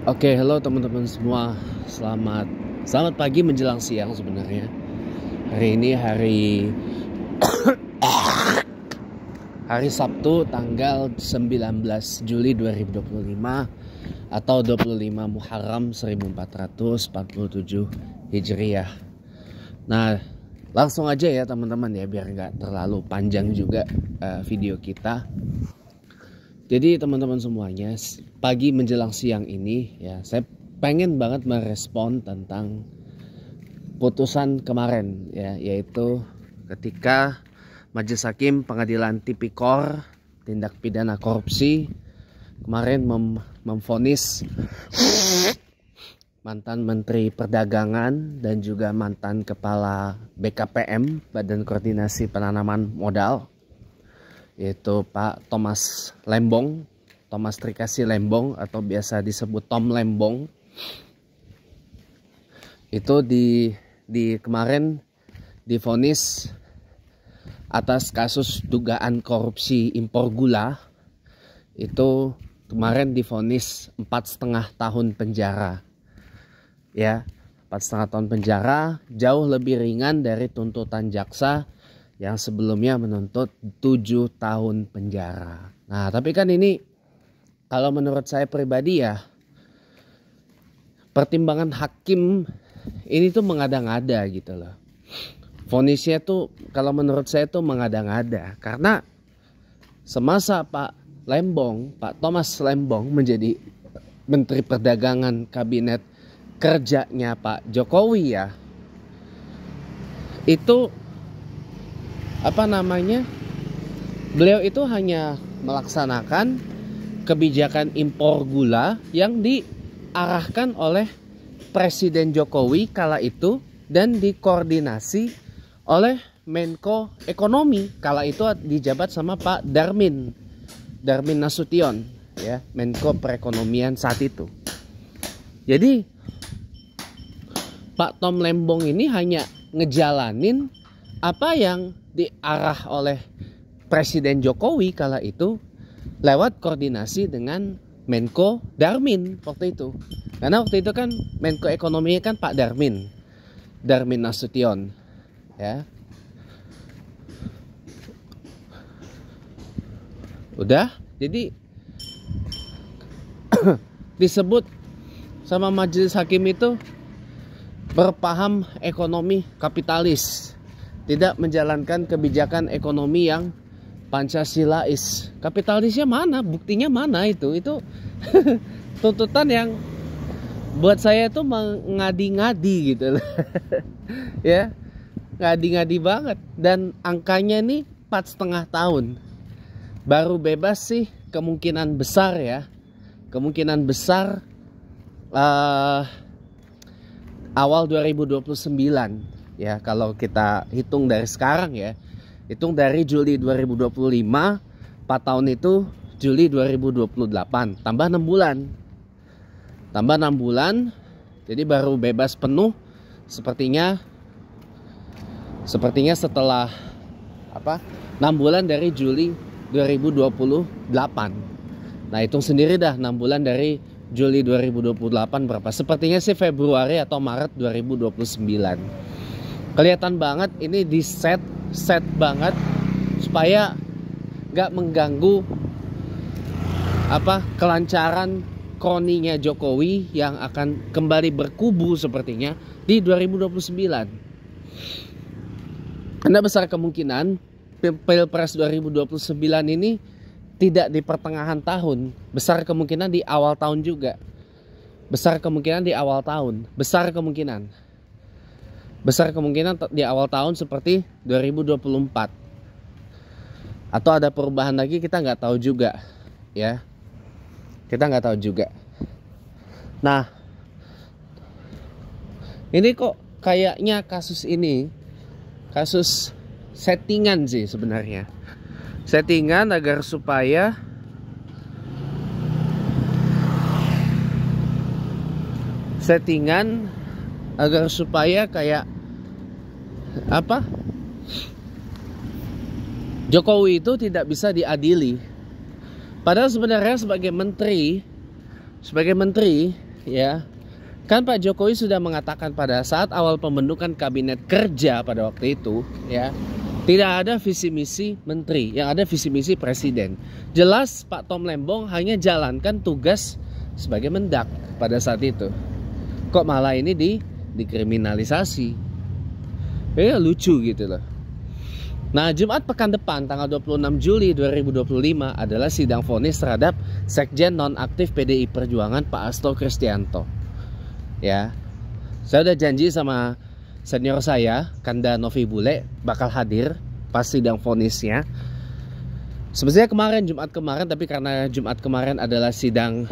Oke, halo teman-teman semua. Selamat pagi menjelang siang sebenarnya. Hari ini hari Sabtu tanggal 19 Juli 2025 atau 25 Muharram 1447 Hijriah. Nah, langsung aja ya teman-teman ya, biar nggak terlalu panjang juga video kita. Jadi teman-teman semuanya, pagi menjelang siang ini ya, saya pengen banget merespon tentang putusan kemarin ya, yaitu ketika Majelis Hakim Pengadilan Tipikor Tindak Pidana Korupsi kemarin memvonis mantan Menteri Perdagangan dan juga mantan Kepala BKPM Badan Koordinasi Penanaman Modal, yaitu Pak Thomas Trikasih Lembong atau biasa disebut Tom Lembong. Itu di kemarin divonis atas kasus dugaan korupsi impor gula. Itu kemarin divonis 4,5 tahun penjara. Ya, 4,5 tahun penjara, jauh lebih ringan dari tuntutan jaksa yang sebelumnya menuntut 7 tahun penjara. Nah, tapi kan ini kalau menurut saya pribadi ya, pertimbangan hakim ini tuh mengada-ngada gitu loh. Vonisnya tuh kalau menurut saya tuh mengada-ngada, karena semasa Pak Thomas Lembong menjadi Menteri Perdagangan kabinet kerjanya Pak Jokowi ya, itu beliau itu hanya melaksanakan kebijakan impor gula yang diarahkan oleh Presiden Jokowi kala itu dan dikoordinasi oleh Menko Ekonomi kala itu dijabat sama Pak Darmin Nasution ya, Menko Perekonomian saat itu. Jadi Pak Tom Lembong ini hanya ngejalanin apa yang diarah oleh Presiden Jokowi kala itu lewat koordinasi dengan Menko Darmin waktu itu. Karena waktu itu kan Menko Ekonominya kan Pak Darmin Nasution ya. Udah, jadi disebut sama majelis hakim itu berpaham ekonomi kapitalis, tidak menjalankan kebijakan ekonomi yang Pancasilais. Kapitalisnya mana? Buktinya mana itu? Itu tuntutan yang buat saya itu mengadi-ngadi gitu. Ya, ngadi-ngadi banget. Dan angkanya nih 4,5 tahun. Baru bebas sih kemungkinan besar ya. Kemungkinan besar awal 2029 ya, kalau kita hitung dari sekarang ya. Hitung dari Juli 2025, 4 tahun itu Juli 2028, tambah 6 bulan. Tambah 6 bulan, jadi baru bebas penuh sepertinya setelah 6 bulan dari Juli 2028. Nah, hitung sendiri dah 6 bulan dari Juli 2028 berapa? Sepertinya sih Februari atau Maret 2029. Kelihatan banget ini di set banget supaya nggak mengganggu kelancaran kroninya Jokowi yang akan kembali berkubu sepertinya di 2029. Karena besar kemungkinan Pilpres 2029 ini tidak di pertengahan tahun, besar kemungkinan di awal tahun juga. Besar kemungkinan di awal tahun di awal tahun seperti 2024. Atau ada perubahan lagi, kita nggak tahu juga ya. Kita nggak tahu juga. Nah, ini kok kayaknya kasus settingan sih sebenarnya. Settingan agar supaya kayak Jokowi itu tidak bisa diadili. Padahal sebenarnya sebagai menteri ya, kan Pak Jokowi sudah mengatakan pada saat awal pembentukan kabinet kerja pada waktu itu, ya, tidak ada visi misi menteri, yang ada visi misi presiden. Jelas Pak Tom Lembong hanya jalankan tugas sebagai mendak pada saat itu. Kok malah ini dikriminalisasi? Ya lucu gitu loh. Nah, Jumat pekan depan tanggal 26 Juli 2025 adalah sidang vonis terhadap Sekjen nonaktif PDI Perjuangan Pak Hasto Kristianto. Ya, saya udah janji sama senior saya, Kanda Novi Bule, bakal hadir pas sidang vonisnya. Sebenarnya kemarin, Jumat kemarin, tapi karena Jumat kemarin adalah sidang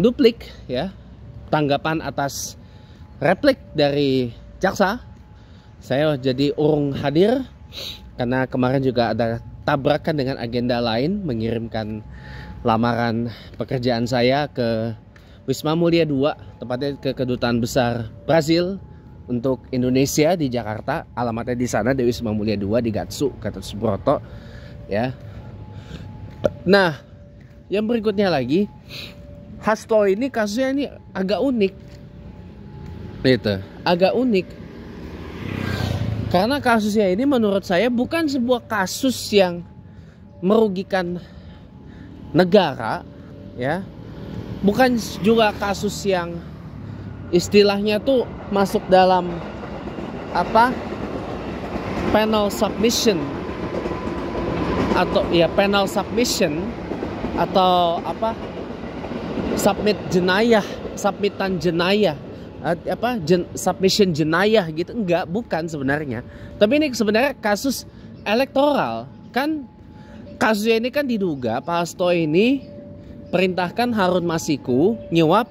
duplik, ya, tanggapan atas replik dari jaksa, saya jadi urung hadir karena kemarin juga ada tabrakan dengan agenda lain, mengirimkan lamaran pekerjaan saya ke Wisma Mulia 2, tepatnya ke Kedutaan Besar Brazil untuk Indonesia di Jakarta. Alamatnya di sana di Wisma Mulia 2 di Gatsu, Gatot Subroto, ya. Nah, yang berikutnya lagi, Hasto ini kasusnya ini agak unik. Itu, agak unik. Karena kasusnya ini menurut saya bukan sebuah kasus yang merugikan negara, ya. Bukan juga kasus yang istilahnya tuh masuk dalam apa? Penal submission atau ya penal submission atau apa? Submitan jenayah. Submission jenayah gitu, enggak, bukan sebenarnya. Tapi ini sebenarnya kasus elektoral. Kan kasusnya ini kan diduga Pak Hasto ini perintahkan Harun Masiku nyuap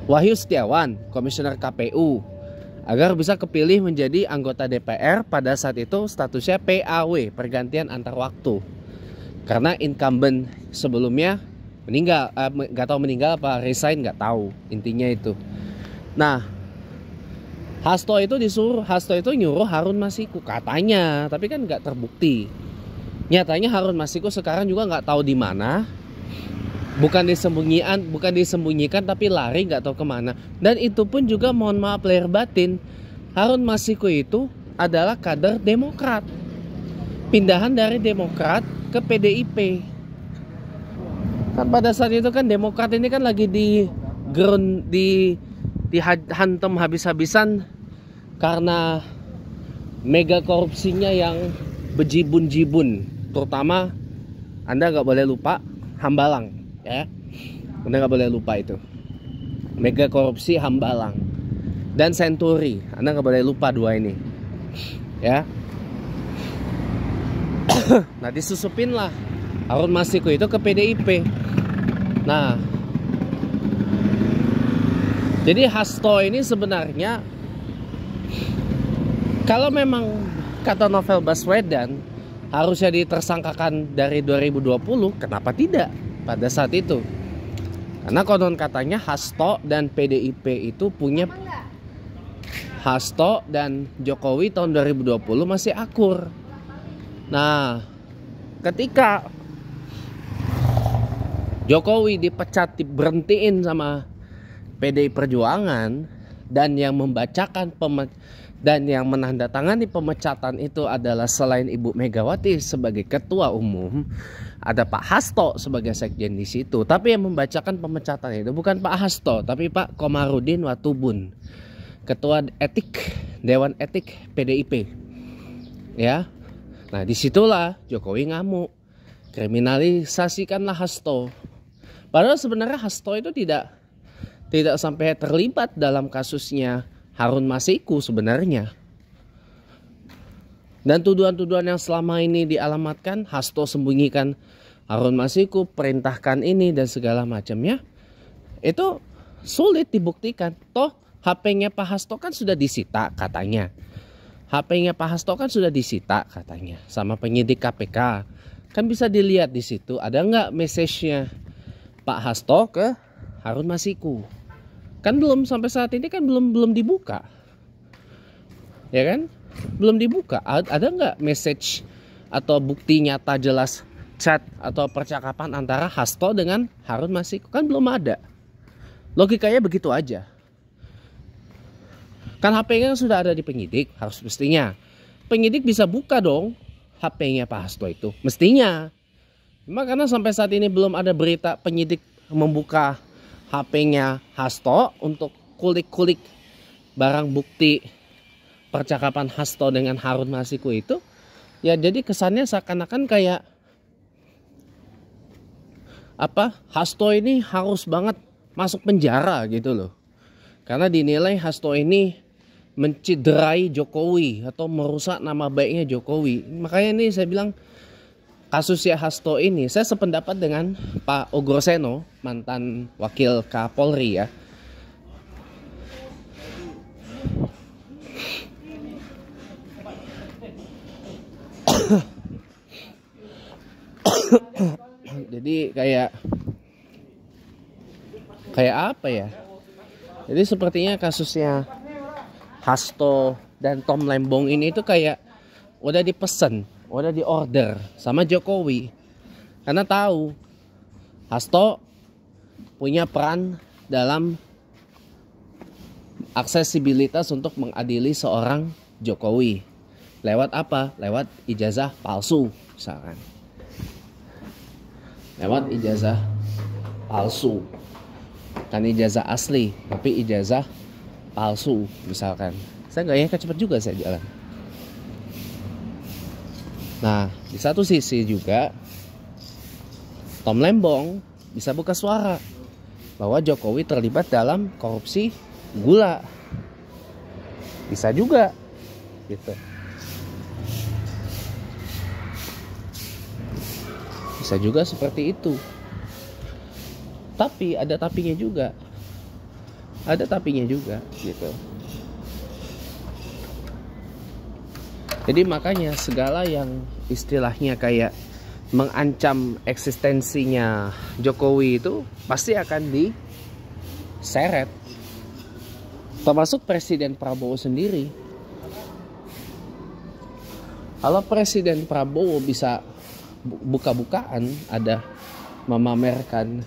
Wahyu Setiawan, komisioner KPU, agar bisa kepilih menjadi anggota DPR. Pada saat itu statusnya PAW, pergantian antar waktu, karena incumbent sebelumnya meninggal, nggak tahu meninggal apa resign, nggak tahu, intinya itu. Nah, Hasto itu nyuruh Harun Masiku katanya, tapi kan nggak terbukti. Nyatanya Harun Masiku sekarang juga nggak tahu di mana, bukan disembunyikan tapi lari nggak tahu kemana. Dan itu pun juga mohon maaf lahir batin, Harun Masiku itu adalah kader Demokrat, pindahan dari Demokrat ke PDIP. Kan pada saat itu kan Demokrat ini kan lagi dihantam habis-habisan karena mega korupsinya yang bejibun-jibun. Terutama Anda nggak boleh lupa Hambalang, ya. Anda nggak boleh lupa itu mega korupsi Hambalang dan Senturi. Anda nggak boleh lupa dua ini, ya. Nah, disusupin lah Harun Masiku itu ke PDIP. Nah, jadi Hasto ini sebenarnya kalau memang kata Novel Baswedan harusnya ditersangkakan dari 2020, kenapa tidak pada saat itu? Karena konon katanya Hasto dan PDIP itu punya, Hasto dan Jokowi tahun 2020 masih akur. Nah, ketika Jokowi dipecat, diberhentiin sama PDI Perjuangan, dan yang membacakan dan yang menandatangani pemecatan itu adalah selain Ibu Megawati sebagai ketua umum, ada Pak Hasto sebagai sekjen di situ. Tapi yang membacakan pemecatan itu bukan Pak Hasto, tapi Pak Komarudin Watubun, ketua etik, Dewan Etik PDIP, ya. Nah, disitulah Jokowi ngamuk, kriminalisasikanlah Hasto. Padahal sebenarnya Hasto itu tidak sampai terlibat dalam kasusnya Harun Masiku sebenarnya. Dan tuduhan-tuduhan yang selama ini dialamatkan, Hasto sembunyikan Harun Masiku, perintahkan ini dan segala macamnya, itu sulit dibuktikan. Toh HP-nya Pak Hasto kan sudah disita katanya. HP-nya Pak Hasto kan sudah disita katanya sama penyidik KPK. Kan bisa dilihat di situ ada nggak message-nya Pak Hasto ke Harun Masiku. Kan belum, sampai saat ini kan belum dibuka, ya kan, belum dibuka. Ada nggak message atau bukti nyata jelas chat atau percakapan antara Hasto dengan Harun Masiku? Kan belum ada. Logikanya begitu aja. Kan HP-nya sudah ada di penyidik, harus mestinya penyidik bisa buka dong HP-nya Pak Hasto itu, mestinya. Cuma karena sampai saat ini belum ada berita penyidik membuka HP-nya Hasto untuk kulik-kulik barang bukti percakapan Hasto dengan Harun Masiku itu, ya jadi kesannya seakan-akan kayak apa, Hasto ini harus banget masuk penjara gitu loh. Karena dinilai Hasto ini menciderai Jokowi atau merusak nama baiknya Jokowi. Makanya ini saya bilang kasusnya Hasto ini, saya sependapat dengan Pak Ogroseno, mantan wakil Kapolri ya. Jadi kayak apa ya? Jadi sepertinya kasusnya Hasto dan Tom Lembong ini itu kayak udah dipesen, udah diorder sama Jokowi. Karena tahu Hasto punya peran dalam aksesibilitas untuk mengadili seorang Jokowi. Lewat apa? Lewat ijazah palsu misalkan. Lewat ijazah palsu. Kan ijazah asli, tapi ijazah palsu misalkan. Saya nggak nyangka cepet juga saya jalan. Nah, di satu sisi juga Tom Lembong bisa buka suara bahwa Jokowi terlibat dalam korupsi gula. Bisa juga gitu. Bisa juga seperti itu. Tapi ada tapinya juga. Ada tapinya juga gitu. Jadi makanya segala yang istilahnya kayak mengancam eksistensinya Jokowi itu pasti akan diseret. Termasuk Presiden Prabowo sendiri. Kalau Presiden Prabowo bisa buka-bukaan ada memamerkan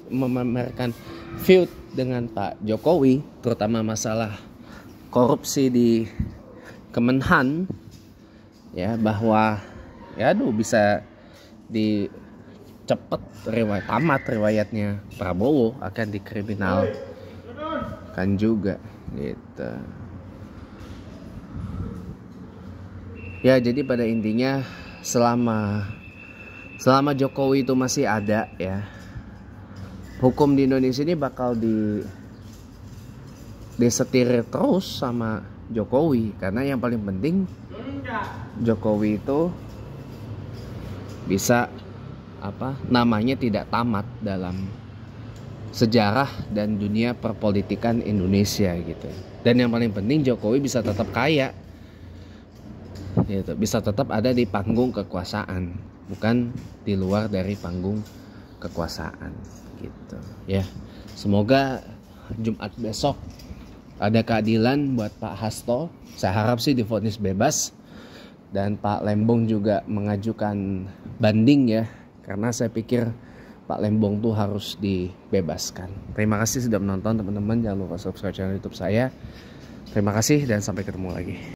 memamerkan feud dengan Pak Jokowi, terutama masalah korupsi di Kemenhan, ya, bahwa ya bisa dicepet tamat riwayatnya Prabowo akan dikriminalkan juga gitu. Ya, jadi pada intinya selama Jokowi itu masih ada ya, hukum di Indonesia ini bakal disetir terus sama Jokowi. Karena yang paling penting Jokowi itu bisa namanya tidak tamat dalam sejarah dan dunia perpolitikan Indonesia gitu. Dan yang paling penting Jokowi bisa tetap kaya gitu, bisa tetap ada di panggung kekuasaan, bukan di luar dari panggung kekuasaan gitu ya. Semoga Jumat besok ada keadilan buat Pak Hasto. Saya harap sih divonis bebas, dan Pak Lembong juga mengajukan banding ya, karena saya pikir Pak Lembong tuh harus dibebaskan. Terima kasih sudah menonton teman-teman, jangan lupa subscribe channel YouTube saya. Terima kasih dan sampai ketemu lagi.